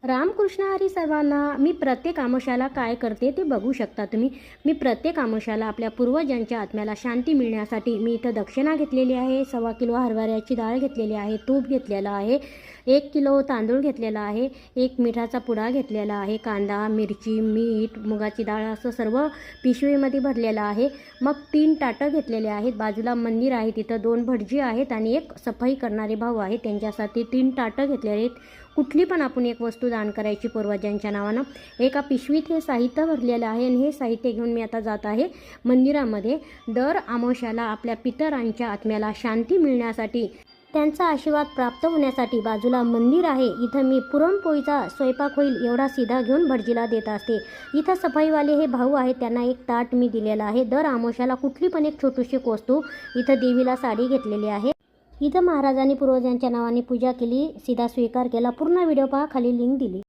रामकृष्ण हरी सर्वांना. मी प्रत्येक आमोशाला काय करते ते बघू शकता तुम्ही. मी प्रत्येक आमोशाला आपल्या पूर्वजांच्या आत्म्याला शांती मिळण्यासाठी मी इथं दक्षिणा घेतलेली आहे. 1.25 किलो हरभऱ्याची डाळ घेतलेली आहे, तूप घेतलेलं आहे, 1 किलो तांदूळ घेतलेला आहे, 1 मिठाचा पुडा घेतलेला आहे, कांदा, मिरची, मीठ, मुगाची डाळ असं सर्व पिशवीमध्ये भरलेलं आहे. मग 3 ताटं घेतलेले आहेत. बाजूला मंदिर आहे, तिथं 2 भटजी आहेत आणि एक सफाई करणारे भाऊ आहेत, त्यांच्यासाठी 3 ताटं घेतलेले आहेत. कुठली पण आपण एक वस्तू दान करायची पूर्वजांच्या नावानं. एका पिशवीत हे साहित्य भरलेलं आहे आणि हे साहित्य घेऊन मी आता जात आहे मंदिरामध्ये. दर अमावस्याला आपल्या पितरांच्या आत्म्याला शांती मिळण्यासाठी, त्यांचा आशीर्वाद प्राप्त होण्यासाठी बाजूला मंदिर आहे, इथं मी पुरणपोळीचा स्वयंपाक होईल एवढा सीधा घेऊन भटजीला देत असते. इथं सफाईवाले हे भाऊ आहेत, त्यांना एक ताट मी दिलेलं आहे. दर अमावस्याला कुठली पण एक छोटीशी वस्तू. इथं देवीला साडी घेतलेली आहे. इथं महाराजांनी पूर्वजांच्या नावाने पूजा केली, सीधा स्वीकार केला. पूर्ण व्हिडिओ पहा, खाली लिंक दिली.